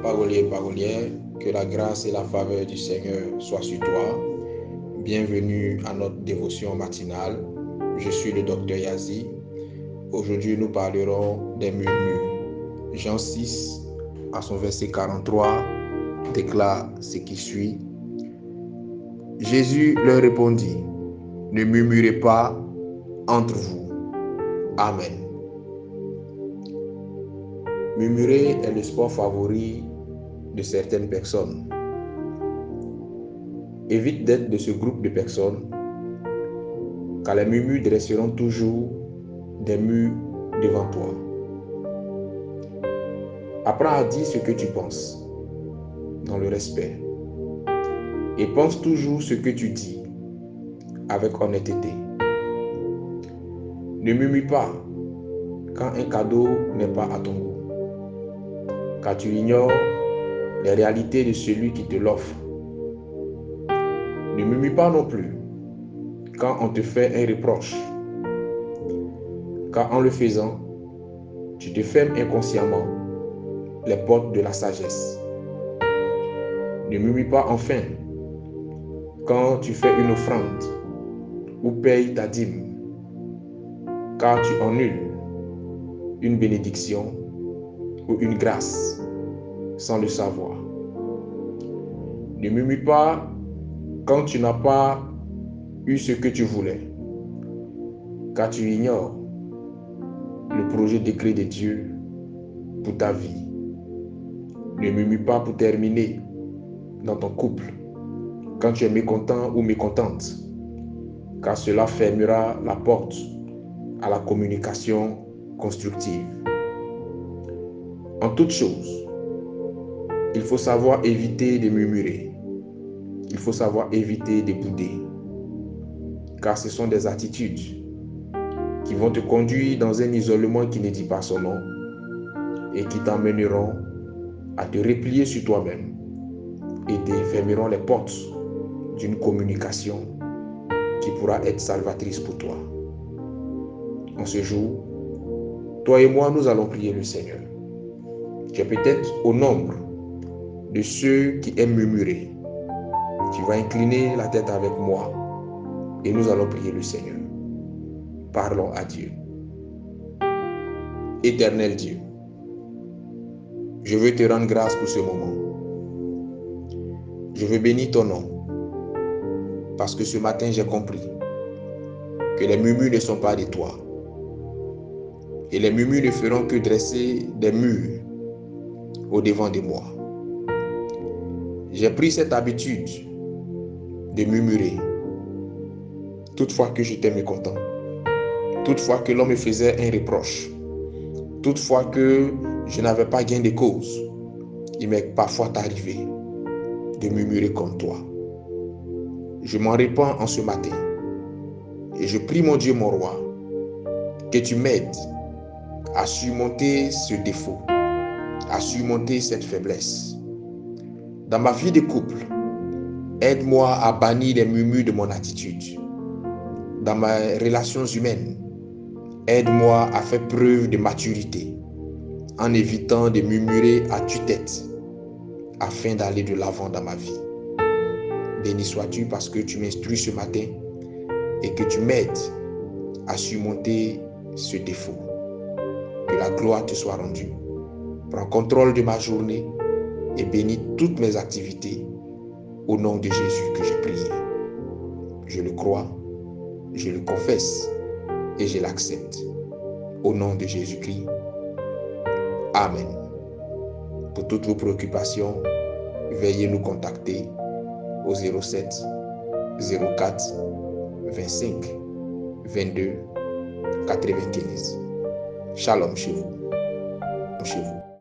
Parolier, parolière, que la grâce et la faveur du Seigneur soient sur toi. Bienvenue à notre dévotion matinale. Je suis le docteur Yazi. Aujourd'hui, nous parlerons des murmures. Jean 6, à son verset 43, déclare ce qui suit. Jésus leur répondit, « Ne murmurez pas entre vous. » Amen. Murmurer est le sport favori de certaines personnes. Évite d'être de ce groupe de personnes, car les murmures dresseront toujours des murs devant toi. Apprends à dire ce que tu penses, dans le respect, et pense toujours ce que tu dis, avec honnêteté. Ne murmure pas quand un cadeau n'est pas à ton goût, car tu ignores les réalités de celui qui te l'offre. Ne murmure pas non plus quand on te fait un reproche, car en le faisant, tu te fermes inconsciemment les portes de la sagesse. Ne murmure pas enfin quand tu fais une offrande ou payes ta dîme, car tu annules une bénédiction ou une grâce sans le savoir. Ne murmure pas quand tu n'as pas eu ce que tu voulais, car tu ignores le projet décret de Dieu pour ta vie. Ne murmure pas pour terminer dans ton couple quand tu es mécontent ou mécontente, car cela fermera la porte à la communication constructive. En toute chose, il faut savoir éviter de murmurer. Il faut savoir éviter de bouder, car ce sont des attitudes qui vont te conduire dans un isolement qui ne dit pas son nom et qui t'emmèneront à te replier sur toi-même et te fermeront les portes d'une communication qui pourra être salvatrice pour toi. En ce jour, toi et moi, nous allons prier le Seigneur. Tu es peut-être au nombre de ceux qui aiment murmurer. Tu vas incliner la tête avec moi et nous allons prier le Seigneur. Parlons à Dieu. Éternel Dieu, je veux te rendre grâce pour ce moment. Je veux bénir ton nom parce que ce matin j'ai compris que les murmures ne sont pas de toi. Et les murmures ne feront que dresser des murs au-devant de moi. J'ai pris cette habitude de murmurer toutefois que j'étais mécontent, toutefois que l'on me faisait un reproche, toutefois que je n'avais pas gain de cause. Il m'est parfois arrivé de murmurer comme toi. Je m'en répands en ce matin et je prie mon Dieu, mon roi, que tu m'aides à surmonter ce défaut, à surmonter cette faiblesse. Dans ma vie de couple, aide-moi à bannir les murmures de mon attitude. Dans mes relations humaines, aide-moi à faire preuve de maturité en évitant de murmurer à tue-tête afin d'aller de l'avant dans ma vie. Béni sois-tu parce que tu m'instruis ce matin et que tu m'aides à surmonter ce défaut. Que la gloire te soit rendue. Prends contrôle de ma journée et bénis toutes mes activités au nom de Jésus que j'ai prié. Je le crois, je le confesse et je l'accepte. Au nom de Jésus-Christ. Amen. Pour toutes vos préoccupations, veuillez nous contacter au 07 04 25 22 95. Shalom chez vous.